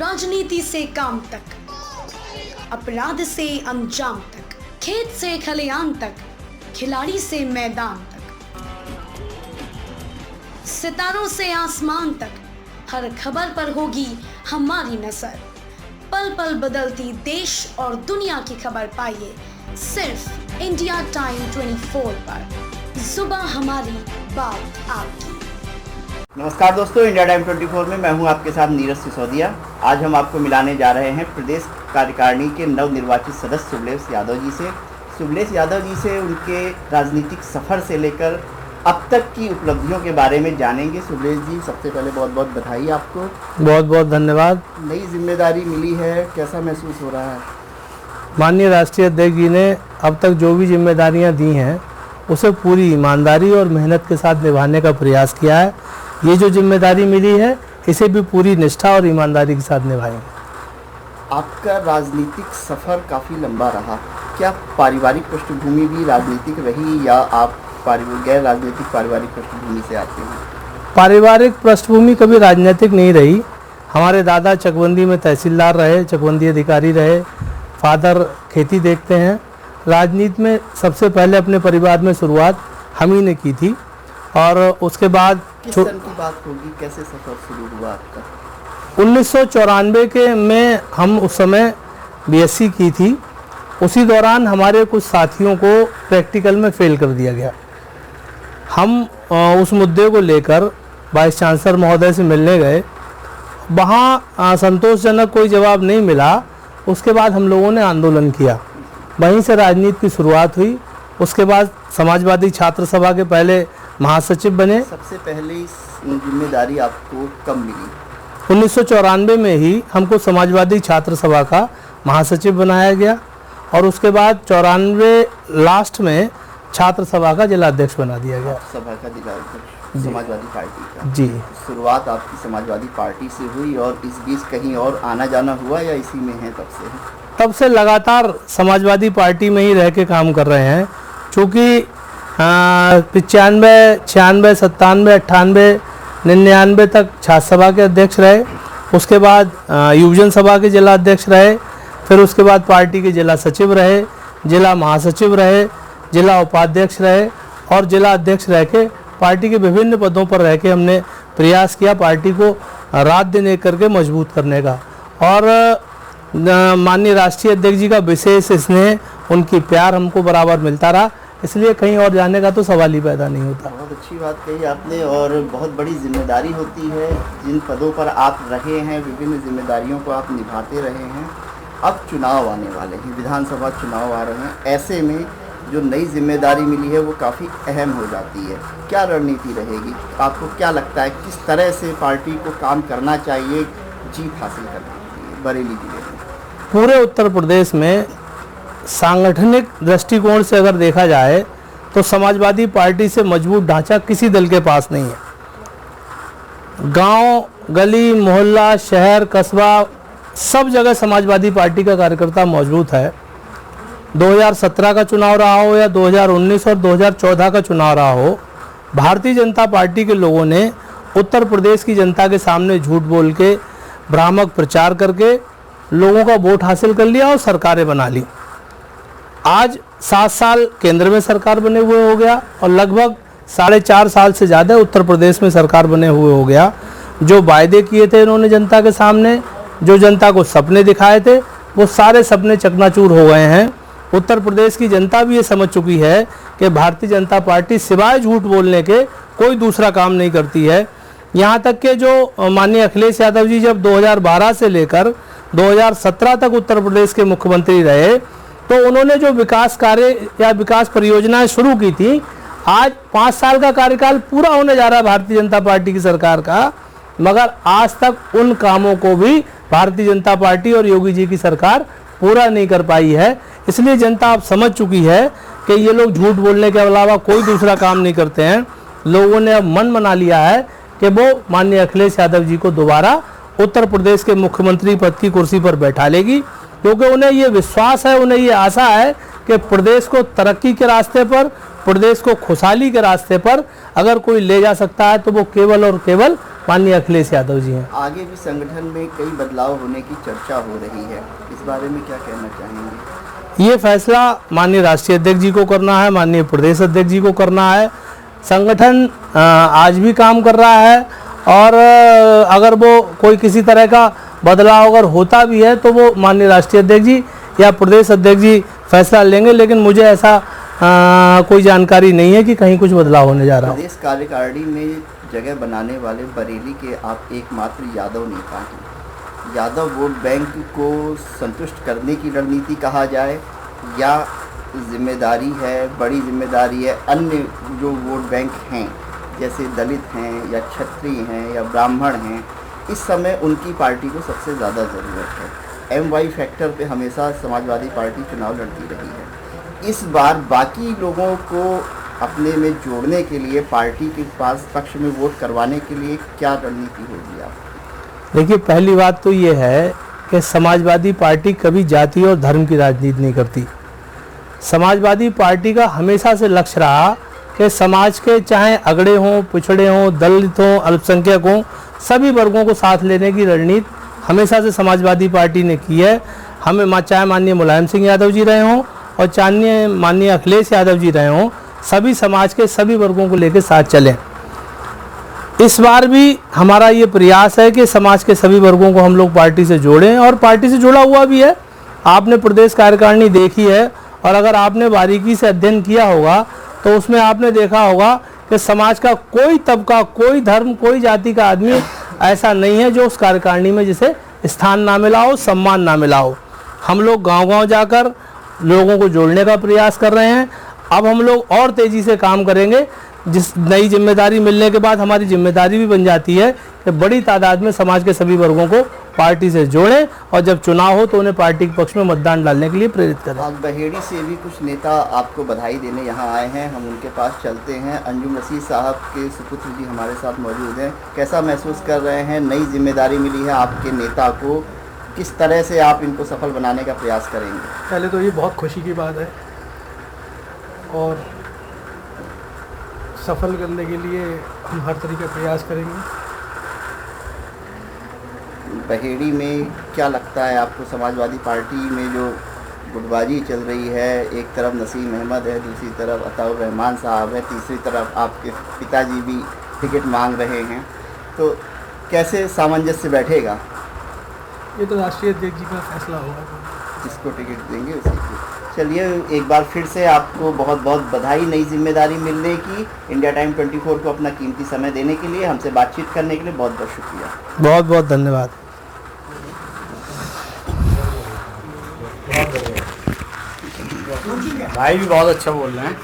राजनीति से काम तक, अपराध से अंजाम तक, खेत से खलियान तक, खिलाड़ी से मैदान तक, सितारों से आसमान तक, हर खबर पर होगी हमारी नजर। पल पल बदलती देश और दुनिया की खबर पाइए सिर्फ इंडिया टाइम 24 पर। सुबह हमारी, बात आपकी। नमस्कार दोस्तों, इंडिया टाइम 24 में मैं हूं आपके साथ नीरज सिसोदिया। आज हम आपको मिलाने जा रहे हैं प्रदेश कार्यकारिणी के नवनिर्वाचित सदस्य सुबलेश यादव जी से। सुबलेश यादव जी से उनके राजनीतिक सफ़र से लेकर अब तक की उपलब्धियों के बारे में जानेंगे। सुबलेश जी, सबसे पहले बहुत बहुत बधाई आपको। बहुत बहुत धन्यवाद। नई जिम्मेदारी मिली है, कैसा महसूस हो रहा है? माननीय राष्ट्रीय अध्यक्ष जी ने अब तक जो भी जिम्मेदारियां दी हैं उसे पूरी ईमानदारी और मेहनत के साथ निभाने का प्रयास किया है। ये जो जिम्मेदारी मिली है इसे भी पूरी निष्ठा और ईमानदारी के साथ निभाएंगे। आपका राजनीतिक सफ़र काफ़ी लंबा रहा। क्या पारिवारिक पृष्ठभूमि भी राजनीतिक रही या आप गैर राजनीतिक पारिवारिक पृष्ठभूमि से आते हैं? पारिवारिक पृष्ठभूमि कभी राजनीतिक नहीं रही। हमारे दादा चकबंदी में तहसीलदार रहे, चकबंदी अधिकारी रहे, फादर खेती देखते हैं। राजनीति में सबसे पहले अपने परिवार में शुरुआत हम ही ने की थी और उसके बाद किस सन की बात होगी, कैसे सफ़र शुरू हुआ आपका? 1994 के में हम उस समय बीएससी की थी। उसी दौरान हमारे कुछ साथियों को प्रैक्टिकल में फेल कर दिया गया। हम उस मुद्दे को लेकर वाइस चांसलर महोदय से मिलने गए। वहाँ संतोषजनक कोई जवाब नहीं मिला। उसके बाद हम लोगों ने आंदोलन किया, वहीं से राजनीति की शुरुआत हुई। उसके बाद समाजवादी छात्र सभा के पहले महासचिव बने। सबसे पहले इस जिम्मेदारी आपको कब मिली? 1994 में ही हमको समाजवादी छात्र सभा का महासचिव बनाया गया और उसके बाद 94 लास्ट में छात्र सभा का जिला अध्यक्ष बना दिया गया। सभा का जिला अध्यक्ष समाजवादी पार्टी का। जी, शुरुआत आपकी समाजवादी पार्टी से हुई और इस बीच कहीं और आना जाना हुआ या इसी में है तब से? तब से लगातार समाजवादी पार्टी में ही रह के काम कर रहे हैं। चूँकि 95, 96, 97, 98, 99 तक छात्र सभा के अध्यक्ष रहे। उसके बाद युवजन सभा के जिला अध्यक्ष रहे। फिर उसके बाद पार्टी के जिला सचिव रहे, जिला महासचिव रहे, जिला उपाध्यक्ष रहे और जिला अध्यक्ष रह के पार्टी के विभिन्न पदों पर रह के हमने प्रयास किया पार्टी को रात दिन एक करके मजबूत करने का। और माननीय राष्ट्रीय अध्यक्ष जी का विशेष स्नेह, उनकी प्यार हमको बराबर मिलता रहा, इसलिए कहीं और जाने का तो सवाल ही पैदा नहीं होता। बहुत अच्छी बात कही आपने और बहुत बड़ी जिम्मेदारी होती है। जिन पदों पर आप रहे हैं, विभिन्न जिम्मेदारियों को आप निभाते रहे हैं। अब चुनाव आने वाले हैं, विधानसभा चुनाव आ रहे हैं। ऐसे में जो नई जिम्मेदारी मिली है वो काफ़ी अहम हो जाती है। क्या रणनीति रहेगी? आपको क्या लगता है किस तरह से पार्टी को काम करना चाहिए जीत हासिल करने के लिए बरेली जिले में? पूरे उत्तर प्रदेश में सांगठनिक दृष्टिकोण से अगर देखा जाए तो समाजवादी पार्टी से मजबूत ढांचा किसी दल के पास नहीं है। गांव, गली, मोहल्ला, शहर, कस्बा, सब जगह समाजवादी पार्टी का कार्यकर्ता मौजूद है। 2017 का चुनाव रहा हो या 2019 और 2014 का चुनाव रहा हो, भारतीय जनता पार्टी के लोगों ने उत्तर प्रदेश की जनता के सामने झूठ बोल के, भ्रामक प्रचार करके लोगों का वोट हासिल कर लिया और सरकारें बना ली। आज 7 साल केंद्र में सरकार बने हुए हो गया और लगभग 4.5 साल से ज़्यादा उत्तर प्रदेश में सरकार बने हुए हो गया। जो वायदे किए थे इन्होंने जनता के सामने, जो जनता को सपने दिखाए थे, वो सारे सपने चकनाचूर हो गए हैं। उत्तर प्रदेश की जनता भी ये समझ चुकी है कि भारतीय जनता पार्टी सिवाय झूठ बोलने के कोई दूसरा काम नहीं करती है। यहाँ तक कि जो माननीय अखिलेश यादव जी जब 2012 से लेकर 2017 तक उत्तर प्रदेश के मुख्यमंत्री रहे तो उन्होंने जो विकास कार्य या विकास परियोजनाएं शुरू की थी, आज 5 साल का कार्यकाल पूरा होने जा रहा है भारतीय जनता पार्टी की सरकार का, मगर आज तक उन कामों को भी भारतीय जनता पार्टी और योगी जी की सरकार पूरा नहीं कर पाई है। इसलिए जनता अब समझ चुकी है कि ये लोग झूठ बोलने के अलावा कोई दूसरा काम नहीं करते हैं। लोगों ने अब मन बना लिया है कि वो माननीय अखिलेश यादव जी को दोबारा उत्तर प्रदेश के मुख्यमंत्री पद की कुर्सी पर बैठा लेगी, क्योंकि उन्हें ये विश्वास है, उन्हें ये आशा है कि प्रदेश को तरक्की के रास्ते पर, प्रदेश को खुशहाली के रास्ते पर अगर कोई ले जा सकता है तो वो केवल और केवल माननीय अखिलेश यादव जी हैं। आगे भी संगठन में कई बदलाव होने की चर्चा हो रही है, इस बारे में क्या कहना चाहेंगे? ये फैसला माननीय राष्ट्रीय अध्यक्ष जी को करना है, माननीय प्रदेश अध्यक्ष जी को करना है। संगठन आज भी काम कर रहा है और अगर वो कोई किसी तरह का बदलाव अगर होता भी है तो वो माननीय राष्ट्रीय अध्यक्ष जी या प्रदेश अध्यक्ष जी फैसला लेंगे, लेकिन मुझे ऐसा कोई जानकारी नहीं है कि कहीं कुछ बदलाव होने जा रहा है। प्रदेश कार्यकारिणी में जगह बनाने वाले बरेली के आप एकमात्र यादव नेता हैं। यादव वोट बैंक को संतुष्ट करने की रणनीति कहा जाए या जिम्मेदारी है, बड़ी जिम्मेदारी है अन्य जो वोट बैंक हैं जैसे दलित हैं या क्षत्रिय हैं या ब्राह्मण हैं, इस समय उनकी पार्टी को सबसे ज़्यादा ज़रूरत है। MY फैक्टर पे हमेशा समाजवादी पार्टी चुनाव लड़ती रही है। इस बार बाकी लोगों को अपने में जोड़ने के लिए पार्टी के पास पक्ष में वोट करवाने के लिए क्या रणनीति होगी आप? देखिए, पहली बात तो ये है कि समाजवादी पार्टी कभी जाति और धर्म की राजनीति नहीं करती। समाजवादी पार्टी का हमेशा से लक्ष्य रहा कि समाज के चाहे अगड़े हों, पिछड़े हों, दलित हों, अल्पसंख्यक हों, सभी वर्गों को साथ लेने की रणनीति हमेशा से समाजवादी पार्टी ने की है। हमें चाहे माननीय मुलायम सिंह यादव जी रहे हों और चाहे माननीय अखिलेश यादव जी रहे हों, सभी समाज के सभी वर्गों को लेकर साथ चलें। इस बार भी हमारा ये प्रयास है कि समाज के सभी वर्गों को हम लोग पार्टी से जोड़ें और पार्टी से जुड़ा हुआ भी है। आपने प्रदेश कार्यकारिणी देखी है और अगर आपने बारीकी से अध्ययन किया होगा तो उसमें आपने देखा होगा कि समाज का कोई तबका, कोई धर्म, कोई जाति का आदमी ऐसा नहीं है जो उस कार्यकारिणी में जिसे स्थान ना मिला हो, सम्मान ना मिला हो। हम लोग गांव-गांव जाकर लोगों को जोड़ने का प्रयास कर रहे हैं। अब हम लोग और तेज़ी से काम करेंगे। जिस नई जिम्मेदारी मिलने के बाद हमारी जिम्मेदारी भी बन जाती है कि बड़ी तादाद में समाज के सभी वर्गों को पार्टी से जोड़ें और जब चुनाव हो तो उन्हें पार्टी के पक्ष में मतदान डालने के लिए प्रेरित करें। आज बहेड़ी से भी कुछ नेता आपको बधाई देने यहाँ आए हैं, हम उनके पास चलते हैं। अंजुम रशीद साहब के सुपुत्र जी हमारे साथ मौजूद हैं। कैसा महसूस कर रहे हैं? नई जिम्मेदारी मिली है आपके नेता को, किस तरह से आप इनको सफल बनाने का प्रयास करेंगे? पहले तो ये बहुत खुशी की बात है और सफल करने के लिए हम हर तरीके का प्रयास करेंगे। बहेड़ी में क्या लगता है आपको, समाजवादी पार्टी में जो गुटबाजी चल रही है, एक तरफ नसीम अहमद है, दूसरी तरफ अताउर रहमान साहब है, तीसरी तरफ आपके पिताजी भी टिकट मांग रहे हैं, तो कैसे सामंजस्य बैठेगा? ये तो राष्ट्रीय अध्यक्ष जी का फैसला होगा, जिसको टिकट देंगे उसी को। चलिए, एक बार फिर से आपको बहुत बहुत बधाई नई जिम्मेदारी मिलने की। इंडिया टाइम 24 को अपना कीमती समय देने के लिए, हमसे बातचीत करने के लिए बहुत बहुत शुक्रिया। बहुत बहुत धन्यवाद। भाई भी बहुत अच्छा बोल रहे हैं।